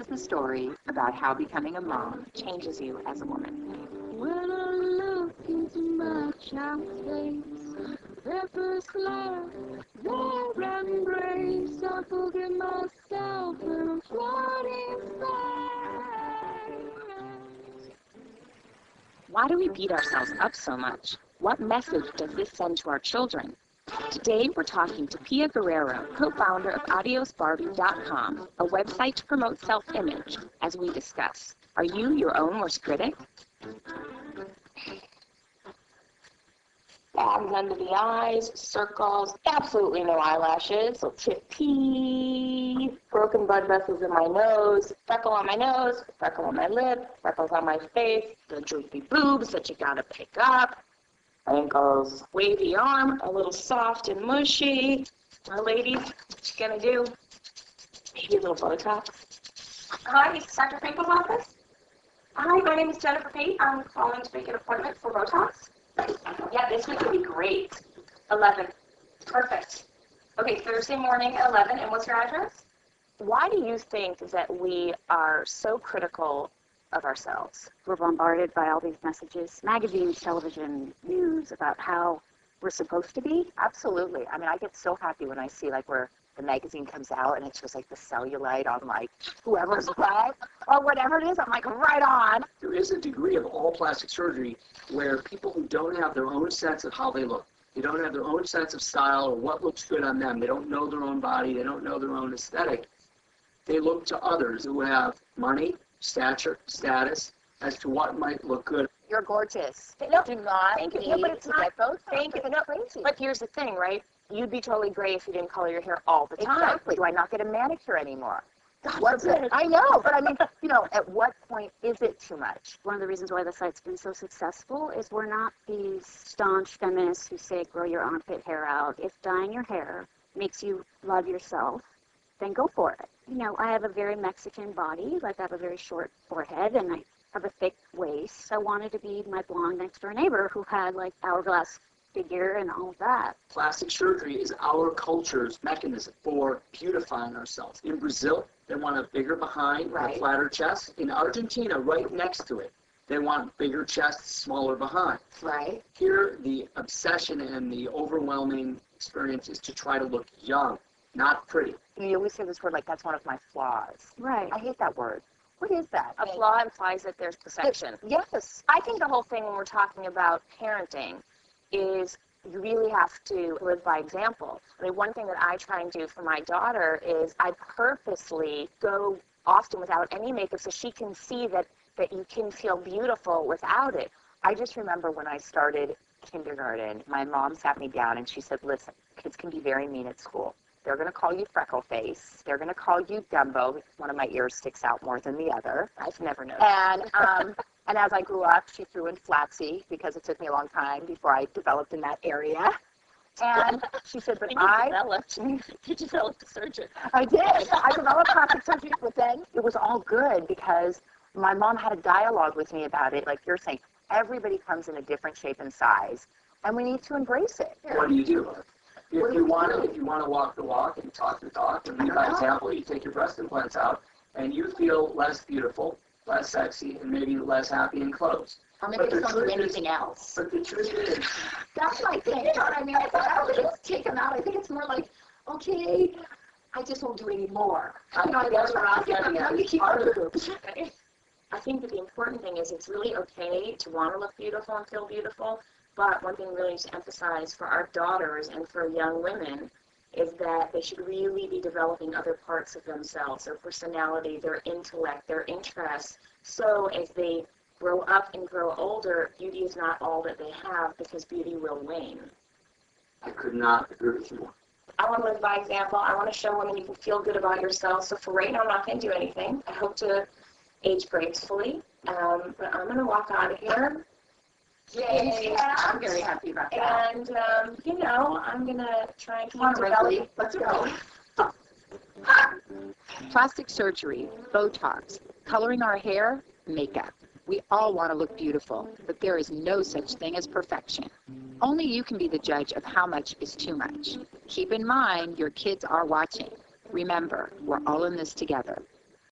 is the story about how becoming a mom changes you as a woman. When I look into my child's face, their first laugh, their embrace, I forget myself and I'm floating space. Why do we beat ourselves up so much? What message does this send to our children? Today, we're talking to Pia Guerrero, co-founder of AdiosBarbie.com, a website to promote self-image, as we discuss. Are you your own worst critic? Bags under the eyes, circles, absolutely no eyelashes, little chip teeth, broken blood vessels in my nose, freckle on my nose, freckle on my lip, freckles on my face, the droopy boobs that you gotta pick up, ankles, wavy arm, a little soft and mushy. My ladies, what you gonna do? Maybe a little Botox. Hi, this is Dr. Frankel's office. Hi, my name is Jennifer Pate. I'm calling to make an appointment for Botox. Yeah, this week would be great. 11. Perfect. Okay, Thursday morning at 11. And what's your address? Why do you think that we are so critical of ourselves? We're bombarded by all these messages, magazines, television, news about how we're supposed to be. Absolutely. I mean, I get so happy when I see like where the magazine comes out and it's just like the cellulite on like whoever's butt or whatever it is. I'm like, right on. There is a degree of all plastic surgery where people who don't have their own sense of how they look, they don't have their own sense of style or what looks good on them, they don't know their own body, they don't know their own aesthetic, they look to others who have money, stature, status, as to what might look good. You're gorgeous. No, Do not thank you. need No, but it's to not. get both. Thank you. No, crazy. But here's the thing, right? You'd be totally gray if you didn't color your hair all the time. Exactly. Do I not get a manicure anymore? What's it? I know, but I mean, you know, at what point is it too much? One of the reasons why the site's been so successful is we're not these staunch feminists who say grow your armpit hair out. If dyeing your hair makes you love yourself, then go for it. You know, I have a very Mexican body, like I have a very short forehead and I have a thick waist. I wanted to be my blonde next door neighbor who had like hourglass figure and all of that. Plastic surgery is our culture's mechanism for beautifying ourselves. In Brazil, they want a bigger behind, Right. a flatter chest. In Argentina, right next to it, they want bigger chest, smaller behind. Right. Here, the obsession and the overwhelming experience is to try to look young, not pretty. You always say this word like that's one of my flaws. Right. I hate that word. What is that? A flaw implies that there's perfection. Yes. I think the whole thing when we're talking about parenting is you really have to live by example. I mean, one thing that I try and do for my daughter is I purposely go often without any makeup so she can see that you can feel beautiful without it. I just remember when I started kindergarten, my mom sat me down and she said, listen, kids can be very mean at school. They're going to call you freckle face. They're going to call you Dumbo. One of my ears sticks out more than the other. I've never known. And as I grew up, she threw in flatsy because it took me a long time before I developed in that area. And she said, but You developed a surgeon. I did. I developed plastic surgery, but then it was all good because my mom had a dialogue with me about it. Like you're saying, everybody comes in a different shape and size, and we need to embrace it. What do you do? If you want to walk the walk and talk the talk, and lead by example, you take your breast implants out, and you feel less beautiful, less sexy, and maybe less happy in clothes. Or maybe But the don't do truth is- anything else. But the truth is, That's my thing. You know what I mean? I thought I would just take them out. I think it's more like, okay, I just won't do any more. You know, that's what I'm getting at. You keep Part of our it. boobs. I think that the important thing is it's really okay to want to look beautiful and feel beautiful, but one thing really to emphasize for our daughters and for young women is that they should really be developing other parts of themselves, their personality, their intellect, their interests, so as they grow up and grow older, beauty is not all that they have because beauty will wane. I could not agree with you more. I want to live by example. I want to show women you can feel good about yourself. So for right now, I'm not going to do anything. I hope to age gracefully. But I'm going to walk out of here. Yay. I'm very happy about that. And, you know, I'm going to try and keep Come on, developing. Let's go. Plastic surgery, Botox, coloring our hair, makeup. We all want to look beautiful, but there is no such thing as perfection. Only you can be the judge of how much is too much. Keep in mind your kids are watching. Remember, we're all in this together.